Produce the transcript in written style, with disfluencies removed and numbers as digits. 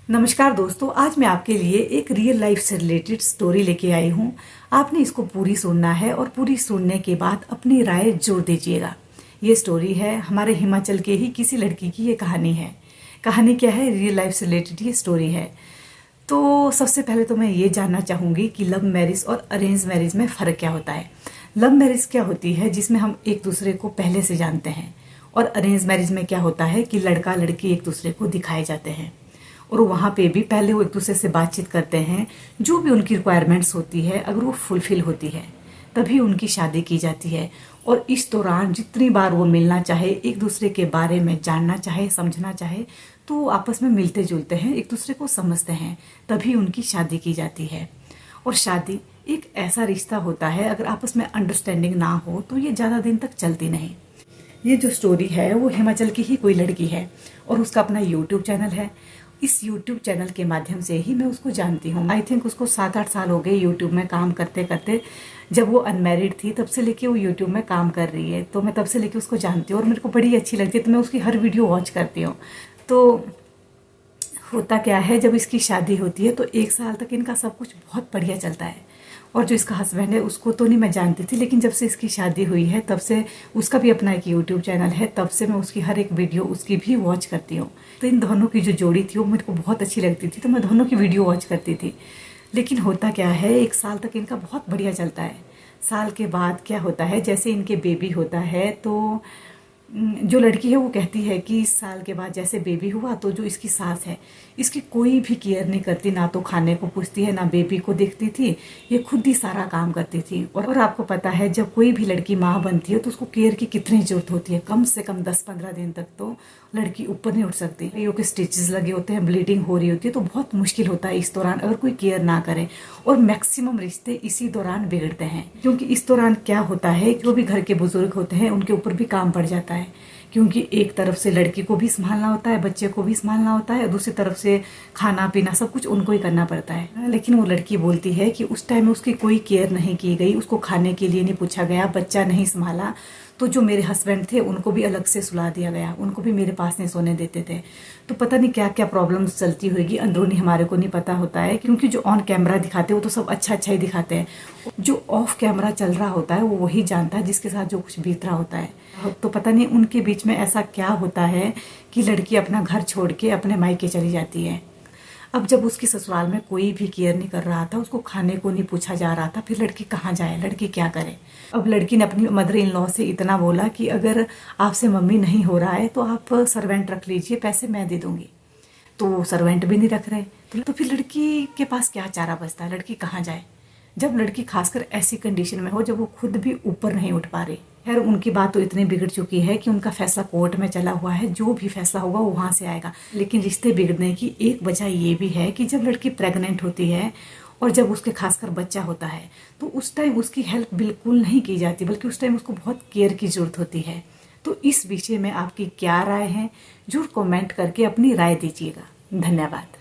नमस्कार दोस्तों, आज मैं आपके लिए एक रियल लाइफ से रिलेटेड स्टोरी लेके आई हूँ। आपने इसको पूरी सुनना है और पूरी सुनने के बाद अपनी राय जोड़ दीजिएगा। ये स्टोरी है हमारे हिमाचल के ही किसी लड़की की। ये कहानी है। कहानी क्या है? रियल लाइफ से रिलेटेड ये स्टोरी है। तो सबसे पहले तो मैं ये जानना चाहूँगी कि लव मैरिज और अरेंज मैरिज में फ़र्क क्या होता है। लव मैरिज क्या होती है? जिसमें हम एक दूसरे को पहले से जानते हैं। और अरेंज मैरिज में क्या होता है कि लड़का लड़की एक दूसरे को दिखाए जाते हैं और वहाँ पे भी पहले वो एक दूसरे से बातचीत करते हैं। जो भी उनकी रिक्वायरमेंट्स होती है, अगर वो फुलफिल होती है तभी उनकी शादी की जाती है। और इस दौरान जितनी बार वो मिलना चाहे, एक दूसरे के बारे में जानना चाहे, समझना चाहे, तो वो आपस में मिलते जुलते हैं, एक दूसरे को समझते हैं, तभी उनकी शादी की जाती है। और शादी एक ऐसा रिश्ता होता है, अगर आपस में अंडरस्टैंडिंग ना हो तो ये ज़्यादा दिन तक चलती नहीं। ये जो स्टोरी है वो हिमाचल की ही कोई लड़की है और उसका अपना यूट्यूब चैनल है। इस यूट्यूब चैनल के माध्यम से ही मैं उसको जानती हूँ। आई थिंक उसको 7-8 साल हो गए यूट्यूब में काम करते करते। जब वो अनमैरिड थी तब से लेके वो यूट्यूब में काम कर रही है, तो मैं तब से लेके उसको जानती हूँ और मेरे को बड़ी अच्छी लगती है, तो मैं उसकी हर वीडियो वॉच करती हूँ। तो होता क्या है, जब इसकी शादी होती है तो 1 साल तक इनका सब कुछ बहुत बढ़िया चलता है। और जो इसका हस्बैंड है उसको तो नहीं मैं जानती थी, लेकिन जब से इसकी शादी हुई है तब से उसका भी अपना एक यूट्यूब चैनल है, तब से मैं उसकी हर एक वीडियो उसकी भी वॉच करती हूँ। तो इन दोनों की जो जोड़ी थी वो मेरे को बहुत अच्छी लगती थी, तो मैं दोनों की वीडियो वॉच करती थी। लेकिन होता क्या है, 1 साल तक इनका बहुत बढ़िया चलता है। साल के बाद क्या होता है, जैसे इनके बेबी होता है तो जो लड़की है वो कहती है कि इस साल के बाद जैसे बेबी हुआ तो जो इसकी सास है इसकी कोई भी केयर नहीं करती, ना तो खाने को पूछती है, ना बेबी को देखती थी, ये खुद ही सारा काम करती थी। और आपको पता है जब कोई भी लड़की माँ बनती है तो उसको केयर की कितनी जरूरत होती है। कम से कम 10-15 दिन तक तो लड़की ऊपर नहीं उठ सकती। कईयों के स्टिचेस लगे होते हैं, ब्लीडिंग हो रही होती है, तो बहुत मुश्किल होता है इस दौरान अगर कोई केयर ना करे। और मैक्सिमम रिश्ते इसी दौरान बिगड़ते हैं, क्योंकि इस दौरान क्या होता है, जो भी घर के बुजुर्ग होते हैं उनके ऊपर भी काम पड़ जाता है, क्योंकि एक तरफ से लड़की को भी संभालना होता है, बच्चे को भी संभालना होता है, दूसरी तरफ से खाना पीना सब कुछ उनको ही करना पड़ता है। लेकिन वो लड़की बोलती है कि उस टाइम में उसकी कोई केयर नहीं की गई, उसको खाने के लिए नहीं पूछा गया, बच्चा नहीं संभाला, तो जो मेरे हस्बैंड थे उनको भी अलग से सुला दिया गया, उनको भी मेरे पास नहीं सोने देते थे। तो पता नहीं क्या क्या प्रॉब्लम्स चलती होगी अंदरूनी, हमारे को नहीं पता होता है, क्योंकि जो ऑन कैमरा दिखाते हैं वो तो सब अच्छा अच्छा ही दिखाते हैं। जो ऑफ कैमरा चल रहा होता है वो वही जानता है जिसके साथ जो कुछ बीत रहा होता है। तो पता नहीं उनके बीच में ऐसा क्या होता है कि लड़की अपना घर छोड़ के अपने मायके चली जाती है। अब जब उसकी ससुराल में कोई भी केयर नहीं कर रहा था, उसको खाने को नहीं पूछा जा रहा था, फिर लड़की कहाँ जाए, लड़की क्या करे। अब लड़की ने अपनी मदर इन लॉ से इतना बोला कि अगर आपसे मम्मी नहीं हो रहा है तो आप सर्वेंट रख लीजिए, पैसे मैं दे दूंगी। तो वो सर्वेंट भी नहीं रख रहे, तो फिर लड़की के पास क्या चारा बचता है, लड़की कहाँ जाए। जब लड़की खासकर ऐसी कंडीशन में हो जब वो खुद भी ऊपर नहीं उठ पा रही। खैर उनकी बात तो इतनी बिगड़ चुकी है कि उनका फैसला कोर्ट में चला हुआ है, जो भी फैसला होगा वो वहां से आएगा। लेकिन रिश्ते बिगड़ने की एक वजह ये भी है कि जब लड़की प्रेग्नेंट होती है और जब उसके खासकर बच्चा होता है तो उस टाइम उसकी हेल्प बिल्कुल नहीं की जाती, बल्कि उस टाइम उसको बहुत केयर की जरूरत होती है। तो इस विषय में आपकी क्या राय है, जरूर कमेंट करके अपनी राय दीजिएगा। धन्यवाद।